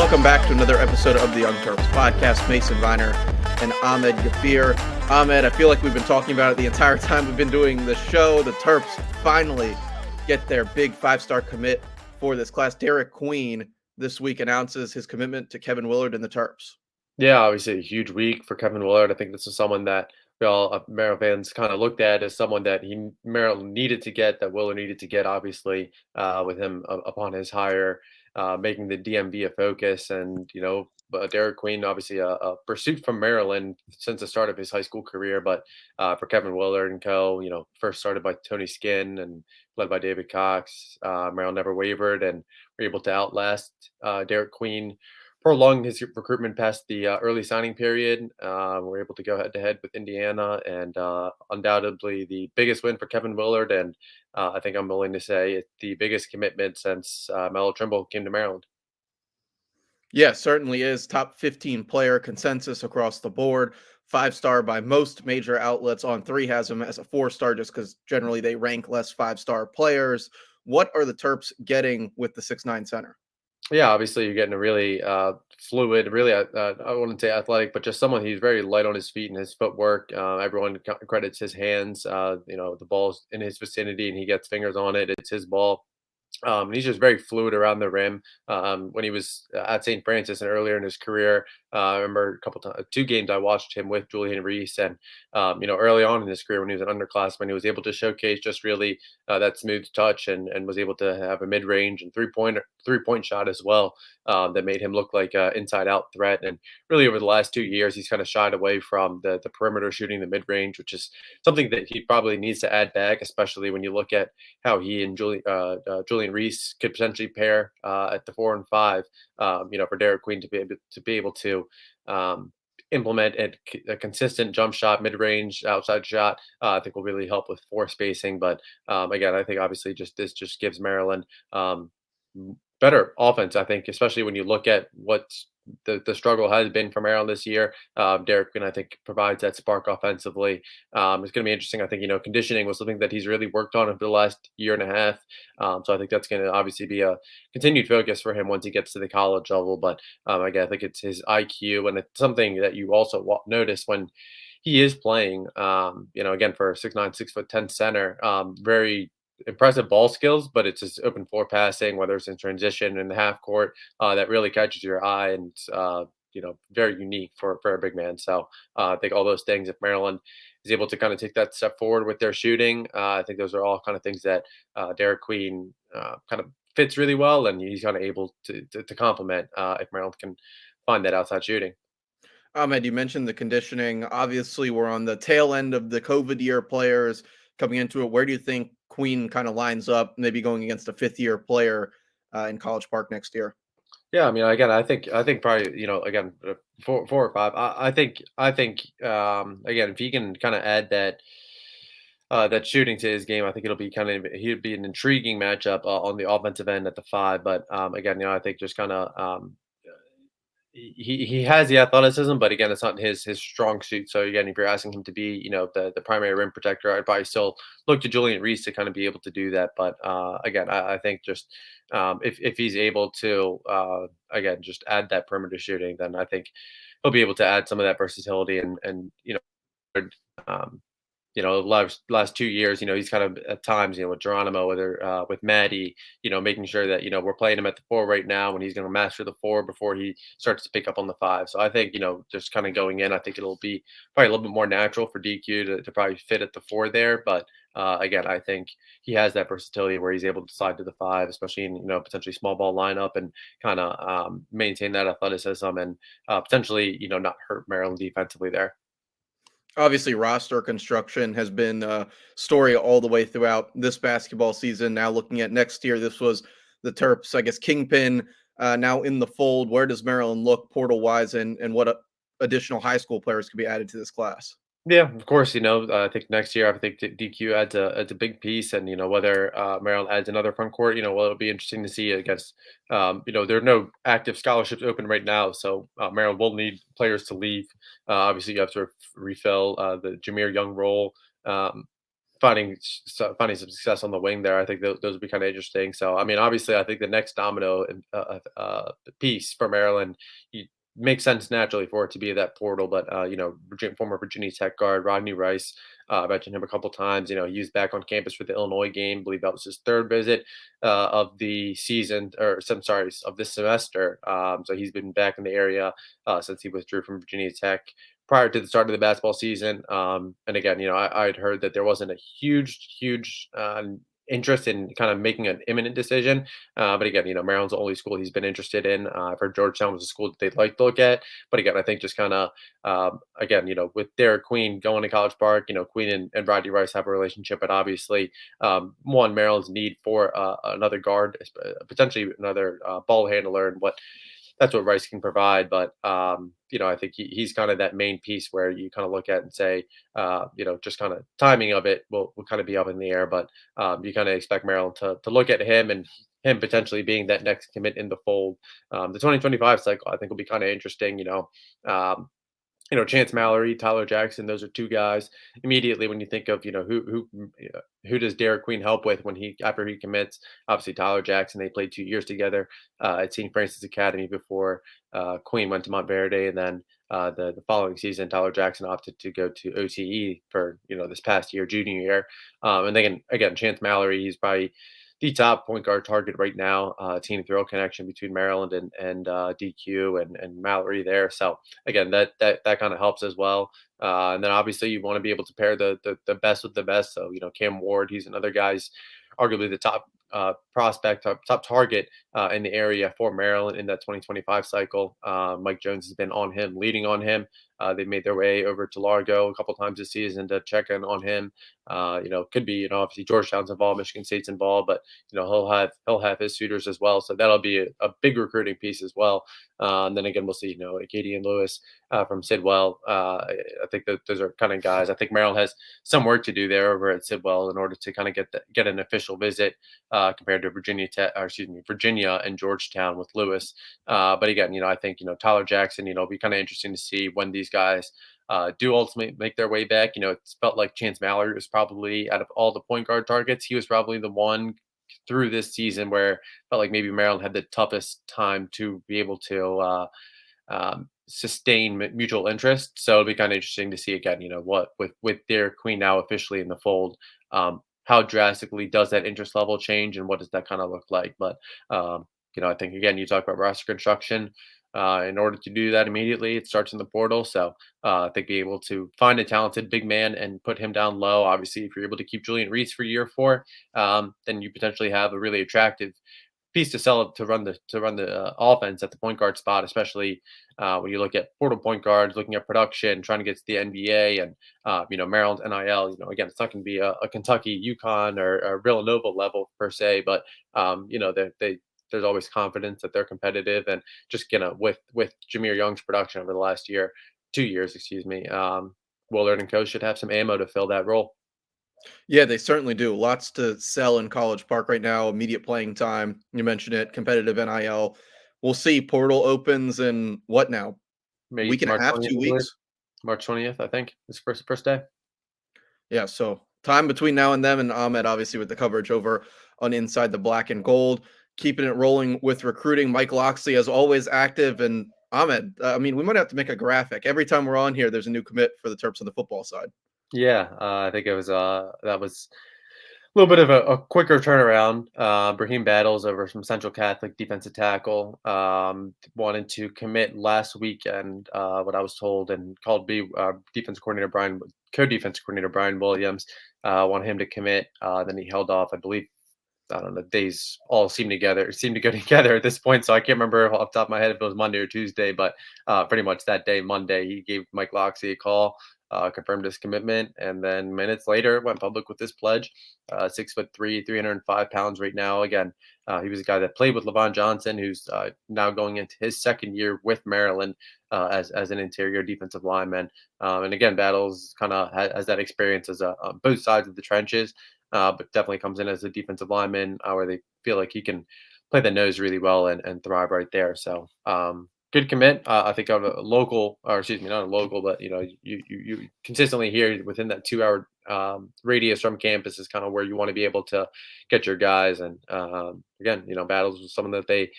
welcome back to another episode of the Young Terps podcast. Mason Viner and Ahmed Gafir. Ahmed, I feel like we've been talking about it the entire time we've been doing the show. The Terps finally get their big five-star commit for this class. Derik Queen this week announces his commitment to Kevin Willard and the Terps. Yeah, obviously a huge week for Kevin Willard. I think this is someone that we all Maryland fans kind of looked at as someone that Maryland needed to get, that Willard needed to get, obviously, with him upon his hire, making the DMV a focus. And, Derek Queen, obviously a pursuit from Maryland since the start of his high school career. But for Kevin Willard and co., first started by Tony Skinn and led by David Cox, Maryland never wavered and were able to outlast Derek Queen, prolonged his recruitment past the early signing period. We're able to go head to head with Indiana, and undoubtedly the biggest win for Kevin Willard. And I think I'm willing to say it's the biggest commitment since Melo Trimble came to Maryland. Yeah, certainly is. Top 15 player consensus across the board. Five-star by most major outlets. On three has him as a four-star just because generally they rank less five-star players. What are the Terps getting with the 6'9" center? Yeah, obviously you're getting a really fluid, really I wouldn't say athletic, but just someone he's very light on his feet and his footwork. Everyone credits his hands. The ball's in his vicinity and he gets fingers on it. It's his ball. And he's just very fluid around the rim. When he was at St. Francis and earlier in his career, I remember a couple times, two games I watched him with Julian Reese, and early on in his career when he was an underclassman, he was able to showcase just really that smooth touch and was able to have a mid range and three point shot as well, that made him look like an inside out threat. And really over the last 2 years, he's kind of shied away from the perimeter shooting, the mid range, which is something that he probably needs to add back, especially when you look at how he and Julian Reese could potentially pair at the 4 and 5. For Derek Queen to be able to implement a consistent jump shot, mid range, outside shot. I think will really help with floor spacing. But again, I think obviously this just gives Maryland better offense. I think, especially when you look at what the struggle has been for Maryland this year. Derek Quinn, I think, provides that spark offensively. It's going to be interesting. I think, conditioning was something that he's really worked on over the last year and a half. So I think that's going to obviously be a continued focus for him once he gets to the college level. But again, I think it's his IQ, and it's something that you also notice when he is playing, again, for a 6'9", 6'10" center, very impressive ball skills, but it's just open floor passing, whether it's in transition in the half court, that really catches your eye, and very unique for a big man. So I think all those things, if Maryland is able to kind of take that step forward with their shooting, I think those are all kind of things that Derek Queen kind of fits really well, and he's kind of able to complement if Maryland can find that outside shooting. Ahmed, you mentioned the conditioning. Obviously, we're on the tail end of the COVID year players coming into it. Where do you think Queen kind of lines up, maybe going against a fifth-year player in College Park next year? Yeah, I mean, again, I think probably, again, 4 or 5. I think again, if he can kind of add that shooting to his game, I think he'd be an intriguing matchup on the offensive end at the 5. But again, I think just kind of he has the athleticism, but again, it's not his strong suit. So again, if you're asking him to be, the primary rim protector, I'd probably still look to Julian Reese to kind of be able to do that. But again, I think just if he's able to again just add that perimeter shooting, then I think he'll be able to add some of that versatility and um, last 2 years, he's kind of at times, with Geronimo, whether with Maddie, making sure that, we're playing him at the 4 right now when he's going to master the 4 before he starts to pick up on the 5. So I think, just kind of going in, I think it'll be probably a little bit more natural for DQ to probably fit at the 4 there. But again, I think he has that versatility where he's able to slide to the 5, especially in, potentially small ball lineup, and kind of maintain that athleticism and potentially, not hurt Maryland defensively there. Obviously, roster construction has been a story all the way throughout this basketball season. Now looking at next year, this was the Terps, I guess, kingpin now in the fold. Where does Maryland look portal-wise, and what additional high school players could be added to this class? Yeah, of course. I think next year, I think DQ adds a big piece, and whether Maryland adds another front court, well, it'll be interesting to see. I guess there are no active scholarships open right now, so Maryland will need players to leave. Obviously, you have to refill the Jameer Young role. finding some success on the wing there. I think those would be kind of interesting. So I mean, obviously, I think the next domino piece for Maryland, you, makes sense naturally for it to be that portal. But former Virginia Tech guard Rodney Rice. I mentioned him a couple times. He was back on campus for the Illinois game. I believe that was his third visit of the season, or I'm sorry, of this semester. So he's been back in the area since he withdrew from Virginia Tech prior to the start of the basketball season. And again, I'd heard that there wasn't a huge interest in kind of making an imminent decision. But again, Maryland's the only school he's been interested in. I've heard Georgetown was a school that they'd like to look at. But again, I think just kind of, again, with Derik Queen going to College Park, Queen and Rodney Rice have a relationship. But obviously, one, Maryland's need for another guard, potentially another ball handler, and that's what Rice can provide. But I think he's kind of that main piece where you kind of look at and say, just kind of timing of it will kind of be up in the air. But you kind of expect Maryland to look at him and him potentially being that next commit in the fold. The 2025 cycle, I think, will be kind of interesting. Um, Chance Mallory, Tyler Jackson, those are two guys immediately when you think of, who does Derek Queen help with when after he commits? Obviously Tyler Jackson, they played 2 years together at St. Francis Academy before Queen went to Montverde, and then the following season, Tyler Jackson opted to go to OTE for, this past year, junior year. And then again, Chance Mallory, he's probably the top point guard target right now. Team thrill connection between Maryland and DQ and Mallory there. So again, that kind of helps as well. And then obviously you want to be able to pair the best with the best. So Cam Ward, he's another guy's arguably the top prospect, top target in the area for Maryland in that 2025 cycle. Mike Jones has been on him, leading on him. They made their way over to Largo a couple times this season to check in on him. Could be, obviously Georgetown's involved, Michigan State's involved, but he'll have his suitors as well. So that'll be a big recruiting piece as well. And then again, we'll see, Katie and Lewis from Sidwell. I think that those are kind of guys. I think Maryland has some work to do there over at Sidwell in order to kind of get an official visit compared to Virginia and Georgetown with Lewis. But again, I think Tyler Jackson, it'll be kind of interesting to see when these guys do ultimately make their way back. It's felt like Chance Mallory was probably, out of all the point guard targets, he was probably the one through this season where it felt like maybe Maryland had the toughest time to be able to sustain mutual interest. So it'll be kind of interesting to see again, what with their Queen now officially in the fold, how drastically does that interest level change, and what does that kind of look like? But I think again, you talk about roster construction. In order to do that immediately, it starts in the portal. So I think be able to find a talented big man and put him down low. Obviously, if you're able to keep Julian Reese for year four, then you potentially have a really attractive piece to sell it to run the offense at the point guard spot, especially when you look at portal point guards, looking at production, trying to get to the NBA, and Maryland's NIL. Again, it's not going to be a Kentucky, UConn, or Villanova level per se, but there's always confidence that they're competitive, and just with Jameer Young's production over the last 2 years, excuse me. Willard and Co should have some ammo to fill that role. Yeah, they certainly do. Lots to sell in College Park right now. Immediate playing time. You mentioned it. Competitive NIL. We'll see. Portal opens in what now? Maybe Week and a March half, 20th, 2 weeks. March 20th, I think, is first day. Yeah. So time between now and then, and Ahmed obviously with the coverage over on Inside the Black and Gold, keeping it rolling with recruiting. Mike Loxley as always active, and Ahmed. I mean, we might have to make a graphic every time we're on here. There's a new commit for the Terps on the football side. Yeah, I think it was that was a little bit of a quicker turnaround. Brahim Battles over from Central Catholic, defensive tackle, wanted to commit last weekend. What I was told, and called B defense coordinator Brian, co-defense coordinator Brian Williams, wanted him to commit. Then he held off, I believe. I don't know. Days all seem to go together at this point. So I can't remember off the top of my head if it was Monday or Tuesday, but pretty much that day, Monday, he gave Mike Loxley a call, confirmed his commitment, and then minutes later went public with this pledge. 6'3", 305 pounds right now. Again, he was a guy that played with Levon Johnson, who's now going into his second year with Maryland as an interior defensive lineman. And again, Battles kind of has that experience as on both sides of the trenches. But definitely comes in as a defensive lineman where they feel like he can play the nose really well and thrive right there. So good commit. I think on a local, or excuse me, not a local, but you consistently hear within that 2 hour radius from campus is kind of where you want to be able to get your guys. And again, battles was something that they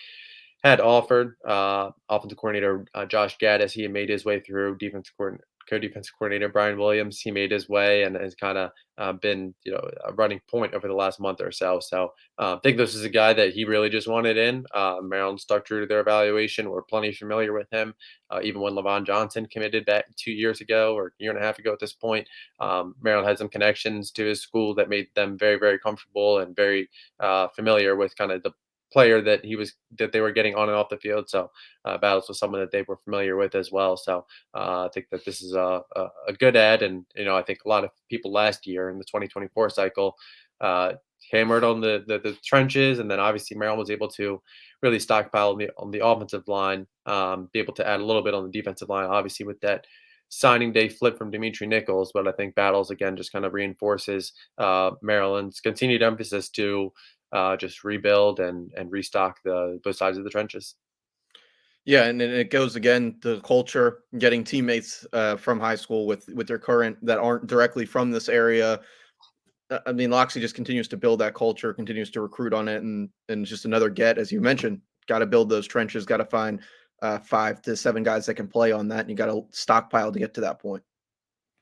had offered. Offensive coordinator Josh Gaddis, he had made his way through. Co-defensive coordinator Brian Williams, he made his way and has kind of been, a running point over the last month or so. So I think this is a guy that he really just wanted in. Maryland stuck true to their evaluation. We're plenty familiar with him, even when Levon Johnson committed back 2 years ago or a year and a half ago at this point. Maryland had some connections to his school that made them very, very comfortable and very familiar with kind of the player that they were getting on and off the field. So Battles was someone that they were familiar with as well. So I think that this is a good ad, and I think a lot of people last year in the 2024 cycle uh, hammered on the trenches, and then obviously Maryland was able to really stockpile on the offensive line, be able to add a little bit on the defensive line, obviously with that signing day flip from Dimitri Nichols. But I think Battles again just kind of reinforces Maryland's continued emphasis to just rebuild and restock the both sides of the trenches. Yeah, and then it goes again to culture, getting teammates from high school with their current that aren't directly from this area. I mean, Loxley just continues to build that culture, continues to recruit on it, and just another get, as you mentioned, got to build those trenches, got to find 5 to 7 guys that can play on that, and you got to stockpile to get to that point.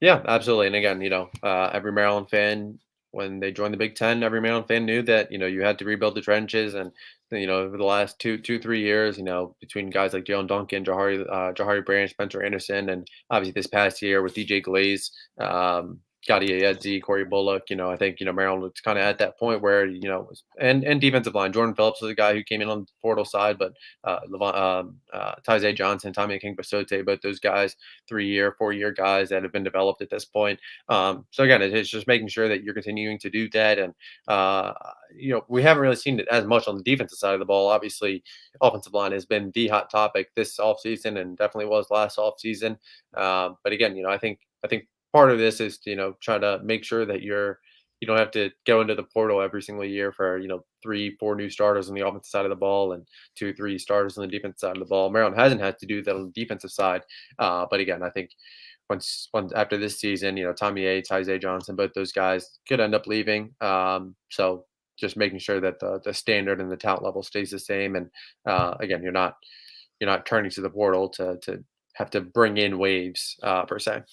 Yeah, absolutely. And again, every Maryland fan, when they joined the Big Ten, every Maryland fan knew that you had to rebuild the trenches. And over the last 3 years, between guys like Jalen Duncan, Jahari Branch, Spencer Anderson, and obviously this past year with DJ Glaze, Scotty Ayedzi, Corey Bullock, I think Maryland was kind of at that point where and defensive line. Jordan Phillips was a guy who came in on the portal side, but Tyzay Johnson, Tommy King Basote, both those guys 3 year, 4 year guys that have been developed at this point. So again, it's just making sure that you're continuing to do that. And, we haven't really seen it as much on the defensive side of the ball. Obviously, offensive line has been the hot topic this offseason and definitely was last offseason. But again, I think part of this is, try to make sure that you don't have to go into the portal every single year for, 3, 4 new starters on the offensive side of the ball and 2, 3 starters on the defensive side of the ball. Maryland hasn't had to do that on the defensive side. But again, I think once after this season, Tommy Yates, Isaiah Johnson, both those guys could end up leaving. So just making sure that the standard and the talent level stays the same. And again, you're not turning to the portal to have to bring in waves per se.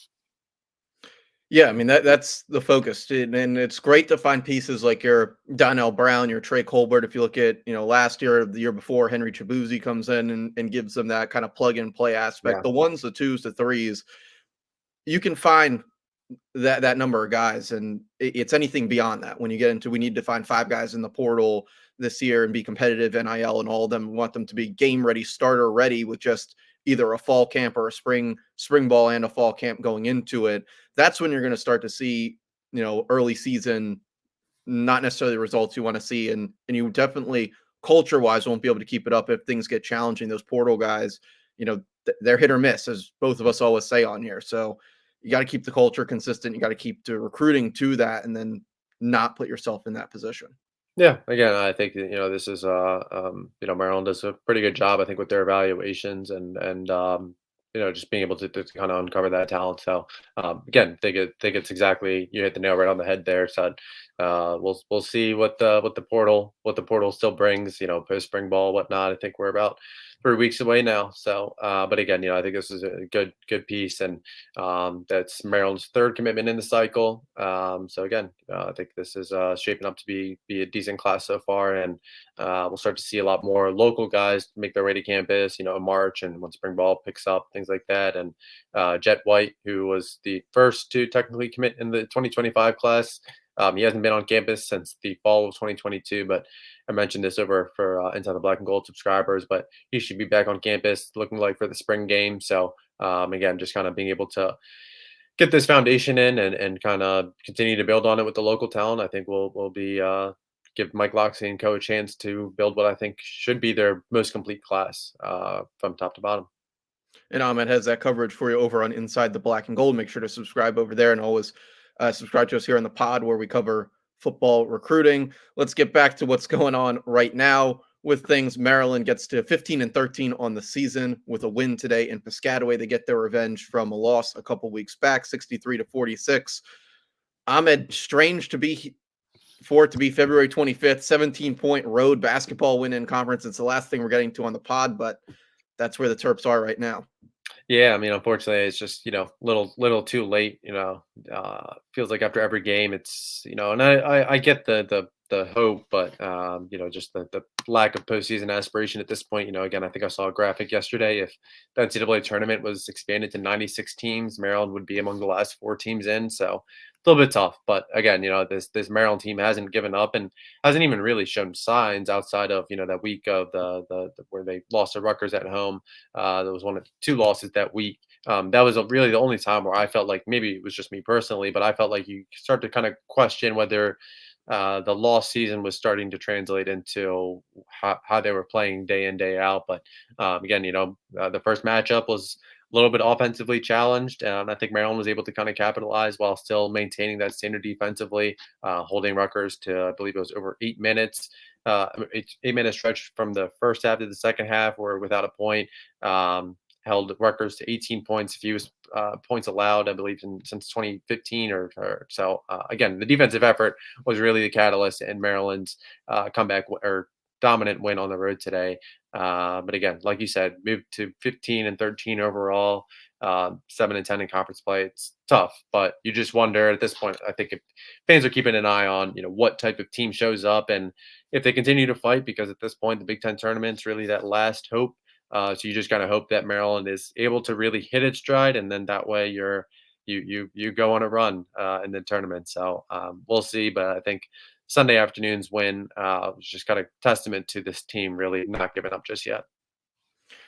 Yeah, I mean that's the focus, dude, and it's great to find pieces like your Donnell Brown, your Trey Colbert. If you look at last year, or the year before, Henry Chibuzi comes in and gives them that kind of plug and play aspect. Yeah. The ones, the twos, the threes, you can find that number of guys, and it's anything beyond that. When you get into, we need to find 5 guys in the portal this year and be competitive NIL, and all of them, we want them to be game ready, starter ready, with just either a fall camp or a spring ball and a fall camp going into it. That's when you're going to start to see early season, not necessarily the results you want to see, and you definitely, culture wise, won't be able to keep it up if things get challenging. Those portal guys, they're hit or miss, as both of us always say on here. So you got to keep the culture consistent. You got to keep the recruiting to that, and then not put yourself in that position. Yeah, again, I think that, this is Maryland does a pretty good job, I think, with their evaluations and just being able to kind of uncover that talent. So again, think it's exactly, you hit the nail right on the head there. So we'll see what the portal still brings, post spring ball, whatnot. I think we're about 3 weeks away now. So but again, I think this is a good piece, and that's Maryland's third commitment in the cycle. So again, I think this is shaping up to be a decent class so far, and we'll start to see a lot more local guys make their way to campus, in March and when spring ball picks up, things like that. And Jet White, who was the first to technically commit in the 2025 class, he hasn't been on campus since the fall of 2022, but I mentioned this over for Inside the Black and Gold subscribers, but he should be back on campus looking like for the spring game. So again, just kind of being able to get this foundation in and kind of continue to build on it with the local talent. I think will be give Mike Loxley and co a chance to build what I think should be their most complete class from top to bottom. And Ahmed has that coverage for you over on Inside the Black and Gold. Make sure to subscribe over there, and always subscribe to us here on the pod, where we cover football recruiting. Let's get back to what's going on right now with things. Maryland gets to 15-13 on the season with a win today in Piscataway. They get their revenge from a loss a couple weeks back, 63-46. Ahmed, strange to be for it to be February 25th, 17-point road basketball win in conference. It's the last thing we're getting to on the pod, but that's where the Terps are right now. Yeah, I mean, unfortunately, it's just little too late. Feels like after every game, it's and I get the hope, but just the lack of postseason aspiration at this point. Again, I think I saw a graphic yesterday. If the NCAA tournament was expanded to 96 teams, Maryland would be among the last four teams in. So a little bit tough, but again, this Maryland team hasn't given up and hasn't even really shown signs outside of that week of the where they lost to Rutgers at home. There was one of two losses that week. That was really the only time where I felt like maybe it was just me personally, but I felt like you start to kind of question whether the lost season was starting to translate into how they were playing day in, day out. But again, the first matchup was a little bit offensively challenged, and I think Maryland was able to kind of capitalize while still maintaining that standard defensively, holding Rutgers to, I believe it was over 8 minutes. 8 minute stretch from the first half to the second half were without a point. Held Rutgers to 18 points, fewest points allowed, I believe, since 2015 or so. Again, the defensive effort was really the catalyst in Maryland's comeback or dominant win on the road today. But again, like you said, moved to 15-13 overall, 7-10 in conference play. It's tough, but you just wonder at this point. I think if fans are keeping an eye on, what type of team shows up and if they continue to fight, because at this point, the Big Ten tournament's really that last hope. So you just kind of hope that Maryland is able to really hit its stride, and then that way you go on a run in the tournament. So we'll see, but I think Sunday afternoon's win was just kind of testament to this team really not giving up just yet.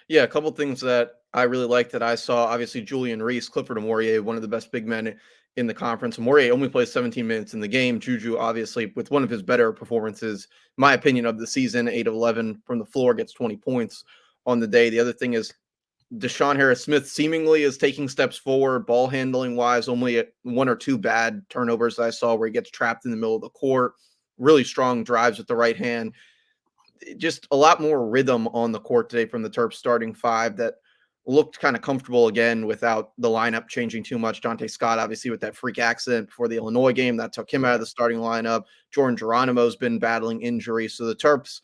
Yeah, a couple things that I really liked that I saw. Obviously, Julian Reese, Clifford Amorie, one of the best big men in the conference. Amorie only plays 17 minutes in the game. Juju, obviously, with one of his better performances, my opinion, of the season, 8 of 11 from the floor, gets 20 points on the day. The other thing is Deshaun Harris-Smith seemingly is taking steps forward, ball handling wise. Only one or two bad turnovers I saw where he gets trapped in the middle of the court. Really strong drives with the right hand. Just a lot more rhythm on the court today from the Terps starting five that looked kind of comfortable again without the lineup changing too much. Dante Scott, obviously, with that freak accident before the Illinois game, that took him out of the starting lineup. Jordan Geronimo's been battling injury. So the Terps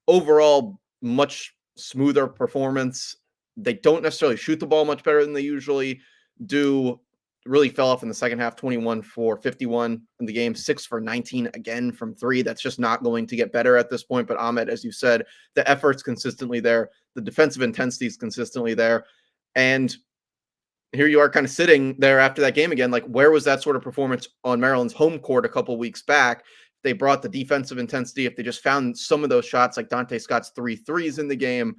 overall, much smoother performance. They don't necessarily shoot the ball much better than they usually do. Really fell off in the second half, 21 for 51 in the game, 6 for 19 again from three. That's just not going to get better at this point. But Ahmed, as you said, the effort's consistently there. The defensive intensity is consistently there. And here you are kind of sitting there after that game again. Like, where was that sort of performance on Maryland's home court a couple weeks back? They brought the defensive intensity. If they just found some of those shots, like Dante Scott's 3 threes in the game,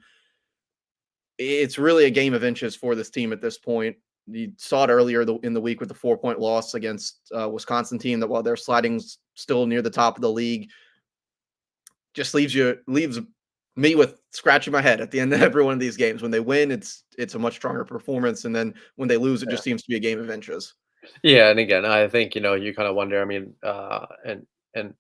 it's really a game of inches for this team at this point. You saw it earlier in the week with the 4-point loss against Wisconsin team that while they're sliding still near the top of the league, just leaves me with scratching my head at the end of every one of these games. When they win, it's a much stronger performance, and then when they lose, it just seems to be a game of inches. Yeah, and again, I think you kind of wonder. I mean, and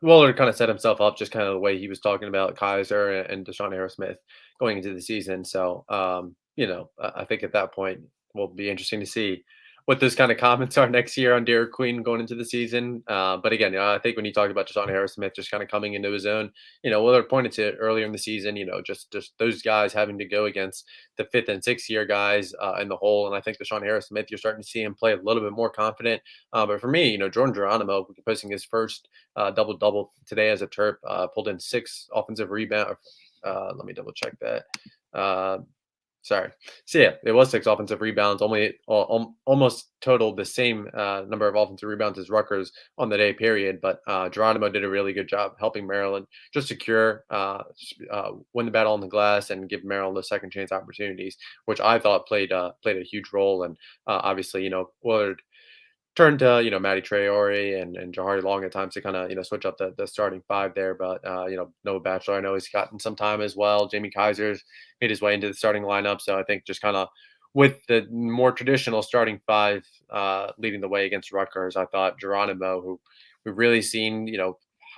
Willard kind of set himself up just kind of the way he was talking about Kaiser and Deshaun Harris Smith going into the season. So, I think at that point will be interesting to see what those kind of comments are next year on Derik Queen going into the season. But again, I think when you talk about Deshaun Harris Smith just kind of coming into his own, Willard pointed to it earlier in the season. Just those guys having to go against the fifth and sixth year guys in the hole. And I think Deshaun Harris Smith, you're starting to see him play a little bit more confident. But for me, Jordan Geronimo posting his first double double today as a Terp, pulled in 6 offensive rebound. Let me double check that. Sorry. So yeah, it was 6 offensive rebounds. Only almost totaled the same number of offensive rebounds as Rutgers on the day period. But Geronimo did a really good job helping Maryland just secure, win the battle on the glass, and give Maryland those second chance opportunities, which I thought played a huge role. And obviously, Willard turned to Matty Traore and Jahari Long at times to kind of switch up the starting five there. But Noah Bachelor, I know he's gotten some time as well. Jamie Kaiser's made his way into the starting lineup, so I think just kind of with the more traditional starting five leading the way against Rutgers, I thought Geronimo, who we've really seen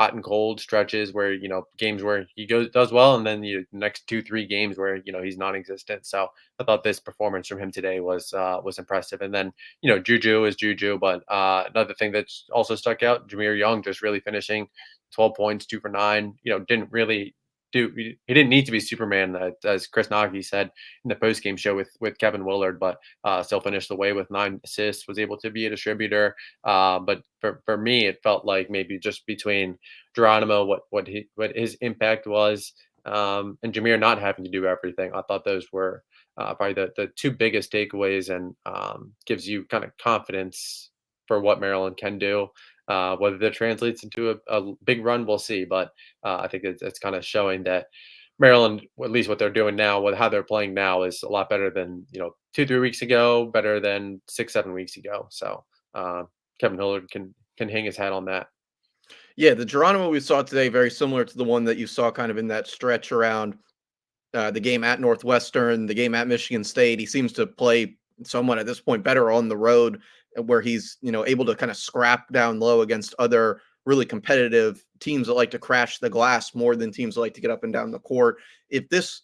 hot and cold stretches where games where he does well, and then the next 2 3 games where he's non-existent. So I thought this performance from him today was impressive. And then Juju is Juju, but another thing that's also stuck out, Jameer Young just really finishing 12 points, 2 for 9. Didn't really he didn't need to be Superman, as Chris Nagy said in the post game show with Kevin Willard, but still finished away with 9 assists, was able to be a distributor. But for me, it felt like maybe just between Geronimo, what his impact was, and Jameer not having to do everything. I thought those were probably the two biggest takeaways, and gives you kind of confidence for what Maryland can do. Whether that translates into a big run, we'll see. But I think it's kind of showing that Maryland, at least what they're doing now, with how they're playing now, is a lot better than 2 3 weeks ago, better than 6 7 weeks ago. So Kevin Hillard can hang his hat on that. Yeah, the Geronimo we saw today very similar to the one that you saw kind of in that stretch around the game at Northwestern, the game at Michigan State. He seems to play somewhat at this point better on the road, where he's able to kind of scrap down low against other really competitive teams that like to crash the glass more than teams that like to get up and down the court. If this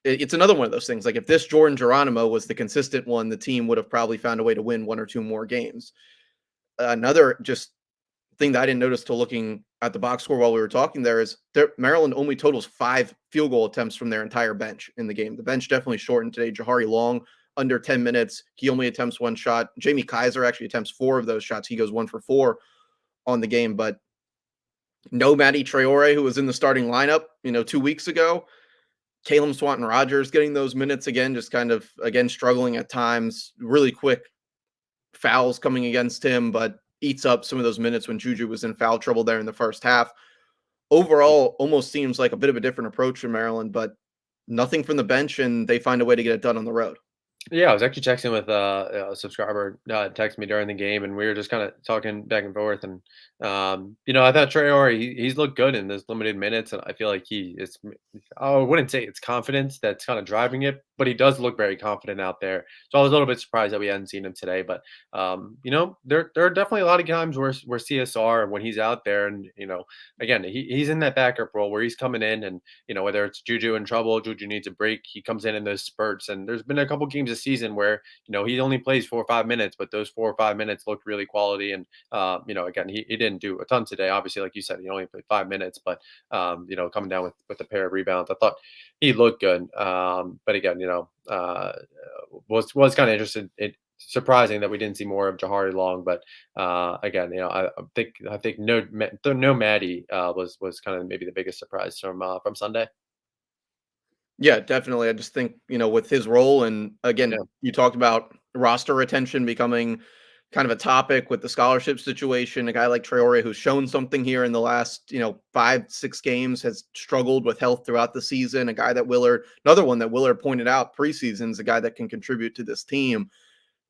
It's another one of those things. Like if this Jordan Geronimo was the consistent one, the team would have probably found a way to win one or two more games. Another just thing that I didn't notice till looking at the box score while we were talking there is Maryland only totals 5 field goal attempts from their entire bench in the game. The bench definitely shortened today. Jahari Long under 10 minutes. He only attempts one shot. Jamie Kaiser actually attempts 4 of those shots. He goes 1 for 4 on the game, but no Matty Traore, who was in the starting lineup, 2 weeks ago. Caleb Swanton Rogers getting those minutes again, just kind of again struggling at times. Really quick fouls coming against him, but eats up some of those minutes when Juju was in foul trouble there in the first half. Overall, almost seems like a bit of a different approach for Maryland, but nothing from the bench, and they find a way to get it done on the road. Yeah, I was actually texting with a subscriber, texted me during the game, and we were just kind of talking back and forth. And I thought Traore, he's looked good in this limited minutes, and I feel like I wouldn't say it's confidence that's kind of driving it, but he does look very confident out there. So I was a little bit surprised that we hadn't seen him today. But there are definitely a lot of times where CSR, when he's out there, and again, he's in that backup role where he's coming in, and whether it's Juju in trouble, Juju needs a break, he comes in those spurts. And there's been a couple games this season where he only plays 4 or 5 minutes, but those 4 or 5 minutes look really quality. And again, he didn't do a ton today. Obviously, like you said, he only played 5 minutes, but coming down with a pair of rebounds, I thought he looked good. But again, was kind of interested. Surprising that we didn't see more of Jahari Long, but again, I think no Maddie was kind of maybe the biggest surprise from Sunday. Yeah, definitely. I just think, with his role, and again, Yeah, you talked about roster retention becoming kind of a topic with the scholarship situation. A guy like Traore, who's shown something here in the last, 5 6 games, has struggled with health throughout the season. A guy that another one that Willard pointed out preseason, is a guy that can contribute to this team.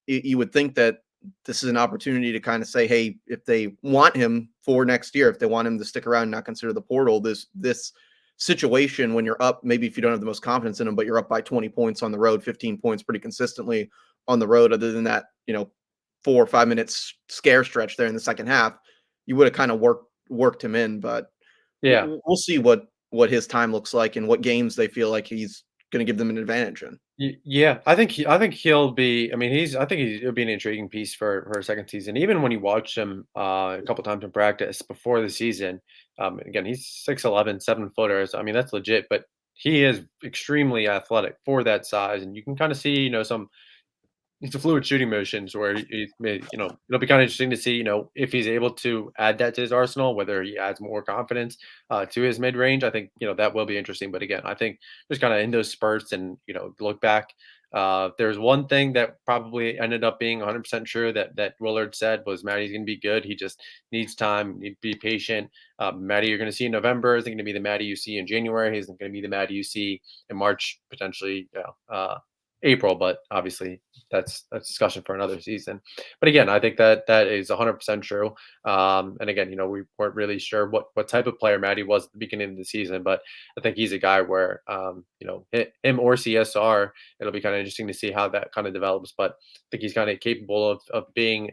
You would think that this is an opportunity to kind of say, hey, if they want him for next year, if they want him to stick around and not consider the portal, this situation when you're up, maybe if you don't have the most confidence in him, but you're up by 20 points on the road, 15 points pretty consistently on the road, other than that, 4 or 5 minutes scare stretch there in the second half, you would have kind of worked him in. But yeah. we'll see what his time looks like and what games they feel like he's going to give them an advantage in. Yeah, I think he'll be. I mean, he'll be an intriguing piece for a second season. Even when you watch him a couple times in practice before the season, again, he's 6'11", 7 footers. I mean, that's legit. But he is extremely athletic for that size, and you can kind of see, some it's a fluid shooting motions where it'll be kind of interesting to see, if he's able to add that to his arsenal, whether he adds more confidence to his mid range. I think, that will be interesting. But again, I think just kind of in those spurts and, look back, there's one thing that probably ended up being 100% true that Willard said was Maddie's going to be good. He just needs time, need to be patient. Maddie you're going to see in November isn't going to be the Maddie you see in January. He's going to be the Maddie you see in March, potentially, April, but obviously that's a discussion for another season. But again, I think that that is 100% true. And again, we weren't really sure what type of player Maddie was at the beginning of the season, but I think he's a guy where him or CSR, it'll be kind of interesting to see how that kind of develops. But I think he's kind of capable of being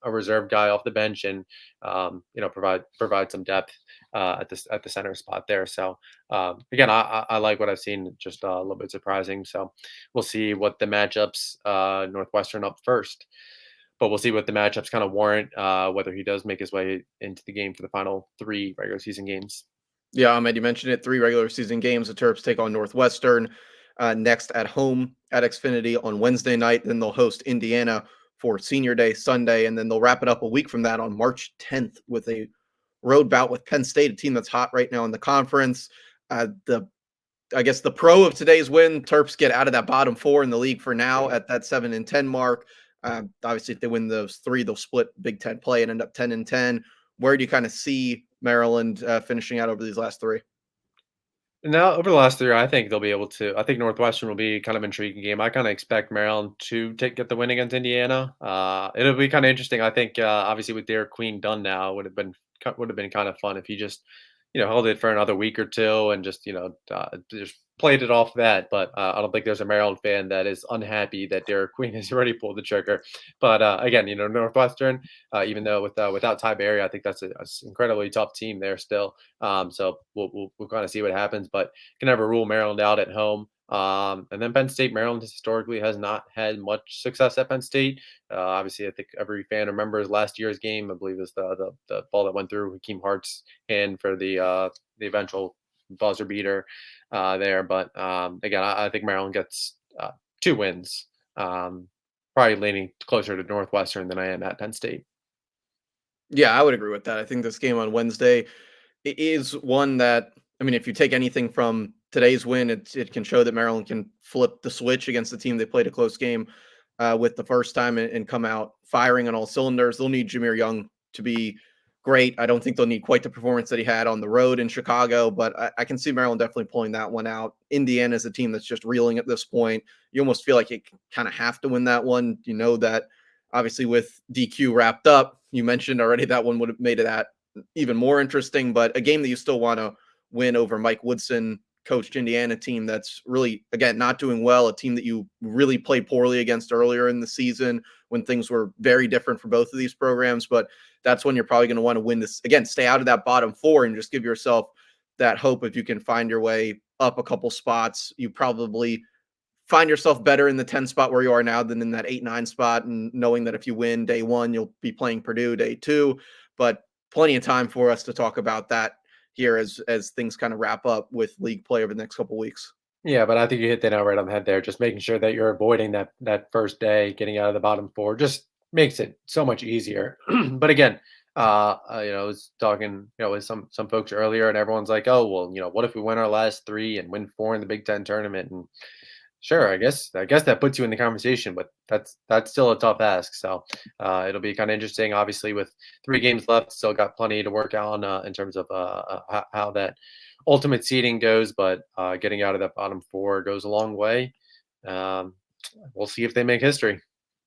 a reserve guy off the bench and provide some depth at the center spot there. So again, I like what I've seen. Just a little bit surprising. So we'll see what the matchups, Northwestern up first, but we'll see what the matchups kind of warrant, whether he does make his way into the game for the final three regular season games. Yeah, Ahmed, you mentioned it. 3 regular season games. The Terps take on Northwestern next at home at Xfinity on Wednesday night. Then they'll host Indiana for Senior Day Sunday, and then they'll wrap it up a week from that on March 10th with a road bout with Penn State, a team that's hot right now in the conference. The I guess the pro of today's win, Terps get out of that bottom four in the league for now Yeah. at that 7-10 mark. Obviously, if they win those three, they'll split Big Ten play and end up 10-10. Where do you kind of see Maryland finishing out over these last three? Now, over the last 3 year, I think they'll be able to. I think Northwestern will be kind of intriguing game. I kind of expect Maryland to get the win against Indiana. It'll be kind of interesting. I think obviously with Derik Queen done now, would have been kind of fun if he just held it for another week or two and just played it off that. But I don't think there's a Maryland fan that is unhappy that Derik Queen has already pulled the trigger. But again, Northwestern, even though without Ty Berry, I think that's a incredibly tough team there still. So we'll kind of see what happens, but can never rule Maryland out at home. And then Penn State, Maryland historically has not had much success at Penn State. Obviously, I think every fan remembers last year's game. I believe it was the ball that went through Hakeem Hart's hand for the eventual buzzer beater there. But again, I think Maryland gets 2 wins. Probably leaning closer to Northwestern than I am at Penn State. Yeah, I would agree with that. I think this game on Wednesday is one that, I mean, if you take anything from today's win, it can show that Maryland can flip the switch against the team they played a close game with the first time and come out firing on all cylinders. They'll need Jameer Young to be great. I don't think they'll need quite the performance that he had on the road in Chicago, but I can see Maryland definitely pulling that one out. Indiana is a team that's just reeling at this point. You almost feel like you kind of have to win that one. You know that obviously with DQ wrapped up, you mentioned already that one would have made it that even more interesting, but a game that you still want to win over Mike Woodson coached Indiana team that's really, again, not doing well, a team that you really played poorly against earlier in the season when things were very different for both of these programs. But that's when you're probably going to want to win this again, stay out of that bottom four and just give yourself that hope. If you can find your way up a couple spots, you probably find yourself better in the 10 spot where you are now than in that 8-9 spot. And knowing that if you win day one, you'll be playing Purdue day two. But plenty of time for us to talk about that here as things kind of wrap up with league play over the next couple weeks. Yeah, but I think you hit the nail right on the head there. Just making sure that you're avoiding that first day, getting out of the bottom four, just makes it so much easier. But again, I was talking, with some folks earlier, and everyone's like, "Oh, well, what if we win our last three and win four in the Big Ten tournament?" And sure, I guess that puts you in the conversation, but that's still a tough ask. So it'll be kind of interesting. Obviously, with 3 games left, still got plenty to work on in terms of how that ultimate seeding goes. But getting out of that bottom four goes a long way. Um, we'll see if they make history.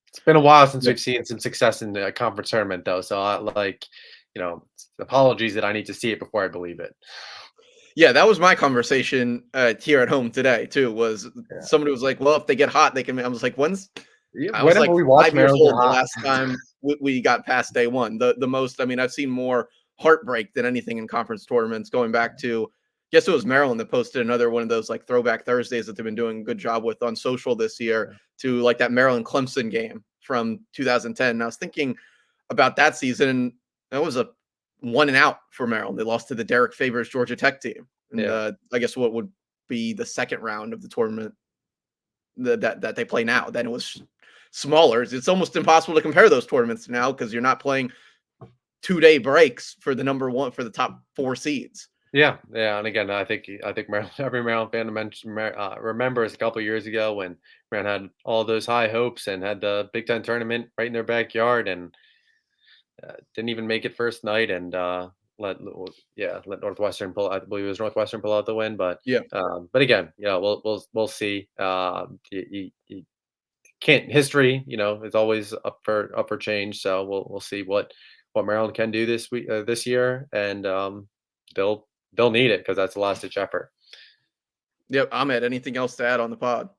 It's been a while since Yeah. we've seen some success in the conference tournament, though. So apologies that I need to see it before I believe it. Yeah, that was my conversation here at home today too. Was Yeah. somebody was like, "Well, if they get hot, they can." I was like, "When's?" Yeah, I was whenever like we watch 5 years Maryland get old the hot. last time we got past day one. The most, I mean, I've seen more heartbreak than anything in conference tournaments going back to, guess it was Maryland that posted another one of those like throwback Thursdays that they've been doing a good job with on social this year to like that Maryland Clemson game from 2010. And I was thinking about that season, and that was a one and out for Maryland. They lost to the Derek Favors Georgia Tech team. And Yeah. I guess what would be the second round of the tournament that they play now. Then it was smaller. It's almost impossible to compare those tournaments now because you're not playing 2-day breaks for the number one for the top four seeds. Yeah, yeah, and again, I think Maryland, every Maryland fan remembers a couple years ago when Maryland had all those high hopes and had the Big Ten tournament right in their backyard and didn't even make it first night, and let Northwestern pull. I believe it was Northwestern pull out the win, Yeah. but again, we'll see. You can't history, is always up for change. So we'll see what Maryland can do this year, and they'll they'll need it because that's the last ditch effort. Yep. Ahmed, anything else to add on the pod?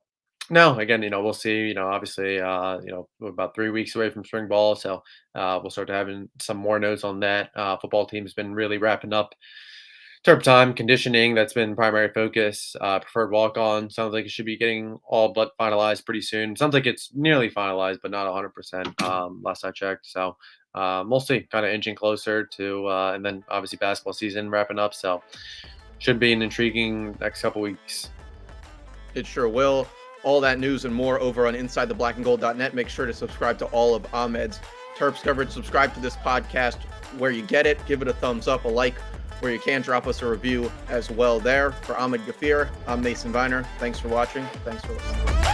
No, again, we'll see. Obviously, we're about 3 weeks away from spring ball, so we'll start having some more notes on that. Football team's been really wrapping up terp time conditioning. That's been primary focus. Preferred walk on sounds like it should be getting all but finalized pretty soon. Sounds like it's nearly finalized, but not 100%. Last I checked, so we'll see. Kind of inching closer to, and then obviously basketball season wrapping up. So should be an intriguing next couple weeks. It sure will. All that news and more over on InsideTheBlackAndGold.net. Make sure to subscribe to all of Ahmed's Terps coverage. Subscribe to this podcast where you get it. Give it a thumbs up, a like where you can. Drop us a review as well there. For Ahmed Gafir, I'm Mason Viner. Thanks for watching. Thanks for listening.